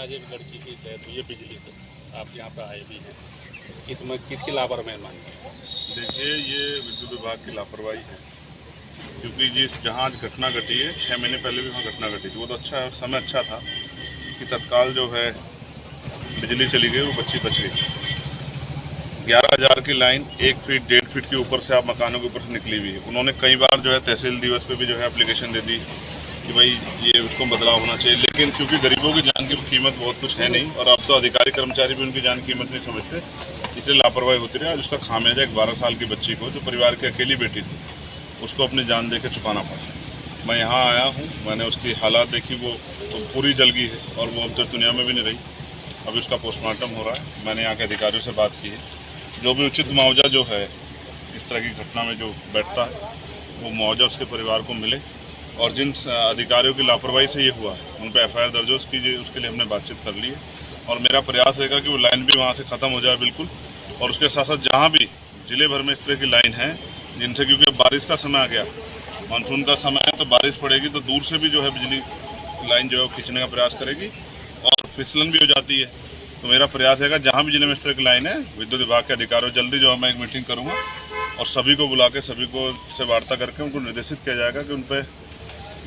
आज एक लड़की की डेथ हुई है बिजली से, आप यहाँ पर आए भी हैं, किसकी लापरवाही मानते हैं? देखिए, ये विद्युत विभाग की लापरवाही है, क्योंकि जहाँ आज घटना घटी है 6 महीने पहले भी वहाँ घटना घटी थी। वो तो अच्छा समय अच्छा था कि तत्काल जो है बिजली चली गई, वो बच्ची बच गई। 11,000 की लाइन 1 फीट 1.5 फीट के ऊपर से आप मकानों के ऊपर से निकली हुई है। उन्होंने कई बार जो है तहसील दिवस पे भी जो है एप्लीकेशन दे दी कि भाई ये उसको बदलाव होना चाहिए, लेकिन क्योंकि गरीबों की जान की कीमत बहुत कुछ है नहीं, और अब तो अधिकारी कर्मचारी भी उनकी जान की कीमत नहीं समझते, इसलिए लापरवाही होती रही। आज उसका खामियाजा एक 12 साल की बच्ची को, जो परिवार की अकेली बेटी थी, उसको अपनी जान दे के चुकाना पड़ा। मैं यहाँ आया हूँ, मैंने उसकी हालात देखी, वो पूरी जल गई है और वो अब तक दुनिया में भी नहीं रही। अभी उसका पोस्टमार्टम हो रहा है। मैंने यहाँ के अधिकारियों से बात की है, जो भी उचित मुआवजा जो है इस तरह की घटना में जो बैठता है, वो मुआवजा उसके परिवार को मिले, और जिन अधिकारियों की लापरवाही से ये हुआ है उन पर FIR दर्ज हो, उसके लिए हमने बातचीत कर ली है। और मेरा प्रयास रहेगा कि वो लाइन भी वहाँ से ख़त्म हो जाए बिल्कुल, और उसके साथ साथ जहाँ भी ज़िले भर में इस तरह की लाइन है जिनसे, क्योंकि अब बारिश का समय आ गया, मानसून का समय है, तो बारिश पड़ेगी तो दूर से भी जो है बिजली लाइन जो है वो खींचने का प्रयास करेगी और फिसलन भी हो जाती है। तो मेरा प्रयास रहेगा जहाँ भी जिले में इस तरह की लाइन है, विद्युत विभाग के अधिकारियों जल्दी जो है मैं एक मीटिंग करूँगा और सभी को बुला के सभी को से वार्ता करके उनको निर्देशित किया जाएगा कि उन पर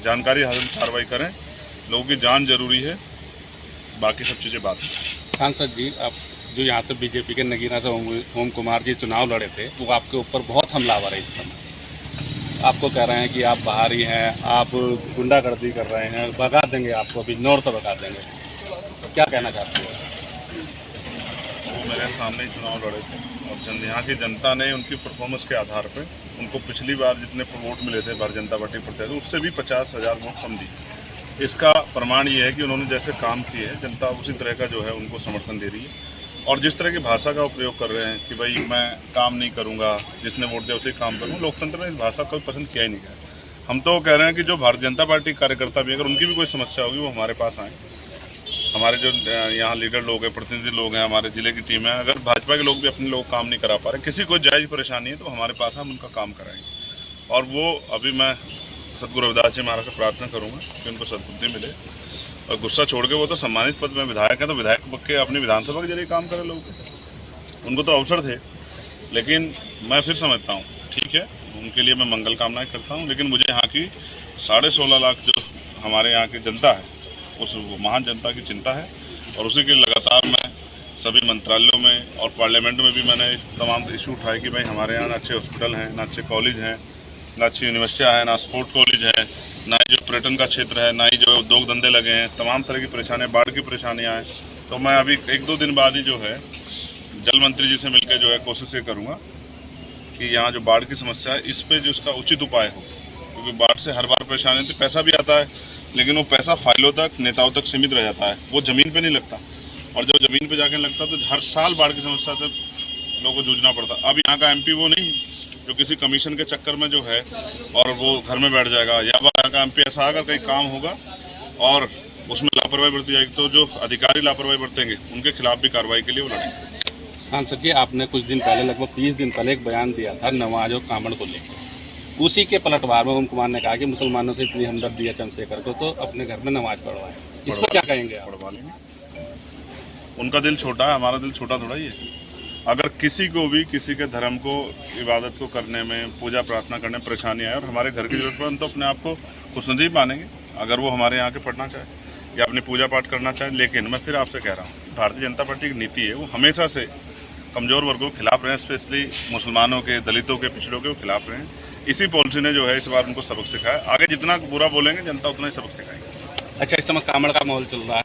जानकारी हासिल कार्रवाई करें। लोगों की जान जरूरी है, बाकी सब चीज़ें बात है। सांसद जी, आप जो यहाँ से बीजेपी के नगीना से ओम कुमार जी चुनाव लड़े थे, वो आपके ऊपर बहुत हमलावर है इस समय। आपको कह रहे हैं कि आप बाहरी हैं, आप गुंडागर्दी कर रहे हैं, भगा देंगे आपको, अभी नौर तो भगा देंगे। क्या कहना चाहते हैं? वो मेरे सामने ही चुनाव लड़े थे और यहाँ की जनता ने उनकी परफॉर्मेंस के आधार पर उनको पिछली बार जितने वोट मिले थे भारतीय जनता पार्टी प्रत्याशी, उससे भी 50,000 वोट कम दी। इसका प्रमाण ये है कि उन्होंने जैसे काम किए, जनता उसी तरह का जो है उनको समर्थन दे रही है। और जिस तरह की भाषा का उपयोग कर रहे हैं कि भाई मैं काम नहीं करूँगा, जिसने वोट दिया उसे काम करूँ, लोकतंत्र में इस भाषा को पसंद किया ही नहीं गया। हम तो कह रहे हैं कि जो भारतीय जनता पार्टी कार्यकर्ता भी, अगर उनकी भी कोई समस्या होगी, वो हमारे पास आएँ। हमारे जो यहाँ लीडर लोग हैं, प्रतिनिधि लोग हैं, हमारे जिले की टीम है, अगर भाजपा के लोग भी अपने लोग काम नहीं करा पा रहे, किसी को जायज़ परेशानी है, तो हमारे पास हम उनका काम कराएंगे। और वो अभी मैं सतगुरु रविदास जी महाराज से प्रार्थना करूँगा कि उनको सद्बुद्धि मिले और गुस्सा छोड़ के, वो तो सम्मानित पद में विधायक हैं, तो विधायक के अपनी विधानसभा के जरिए काम करें लोग, उनको तो अवसर थे। लेकिन मैं फिर समझता हूँ, ठीक है, उनके लिए मैं मंगल कामनाएँ करता हूँ, लेकिन मुझे यहाँ की 16.5 लाख जो हमारे यहाँ की जनता है, उस महान जनता की चिंता है, और उसी के लगातार मैं सभी मंत्रालयों में और पार्लियामेंट में भी मैंने तमाम इशू उठाए कि भाई हमारे यहाँ ना अच्छे हॉस्पिटल हैं, ना अच्छे कॉलेज हैं, ना अच्छी यूनिवर्सिटियाँ हैं, ना स्पोर्ट कॉलेज है, ना ही जो पर्यटन का क्षेत्र है, ना ही जो उद्योग धंधे लगे हैं, तमाम तरह की परेशानियाँ, बाढ़ की परेशानियाँ हैं। तो मैं अभी 1-2 दिन बाद ही जो है जल मंत्री जी से मिलकर जो है कोशिश ये करूँगा कि यहाँ जो बाढ़ की समस्या है, इस पर जो उसका उचित उपाय हो, क्योंकि बाढ़ से हर बार परेशानी, तो पैसा भी आता है, लेकिन वो पैसा फाइलों तक, नेताओं तक सीमित रह जाता है, वो ज़मीन पे नहीं लगता। और जब ज़मीन पे जाके लगता तो हर साल बाढ़ की समस्या से लोगों को जूझना पड़ता। अब यहाँ का MP वो नहीं जो किसी कमीशन के चक्कर में जो है और वो घर में बैठ जाएगा, या यहाँ का MP ऐसा अगर कहीं काम होगा और उसमें लापरवाही बरती जाएगी, तो जो अधिकारी लापरवाही बरतेंगे उनके खिलाफ भी कार्रवाई के लिए वो लड़ेंगे। सांसद जी, आपने कुछ दिन पहले, लगभग 30 दिन पहले एक बयान दिया था नमाज और कामड़ को लेकर। उसी के पलटवार में ओम कुमार ने कहा कि मुसलमानों से इतनी हमदर्दी है चंद्रशेखर को, तो अपने घर में नमाज पढ़वाएं। इस पर क्या कहेंगे आप? पढ़वा लेंगे, उनका दिल छोटा है, हमारा दिल छोटा थोड़ा ही है। अगर किसी को भी किसी के धर्म को, इबादत को करने में, पूजा प्रार्थना करने में परेशानी आए और हमारे घर की जरूरत पड़े, तो अपने आप को खुशनसीब मानेंगे अगर वो हमारे यहाँ के पढ़ना चाहे या अपनी पूजा पाठ करना चाहे। लेकिन मैं फिर आपसे कह रहा हूँ, भारतीय जनता पार्टी की नीति है, वो हमेशा से कमज़ोर वर्गों के खिलाफ रहे, स्पेशली मुसलमानों के, दलितों के, पिछड़ों के खिलाफ रहे। इसी पॉलिसी ने जो है इस बार उनको सबक सिखाया। आगे जितना बुरा बोलेंगे जनता उतना ही सबक सिखाएगी। अच्छा, इस समय कामड़ का माहौल चल रहा है,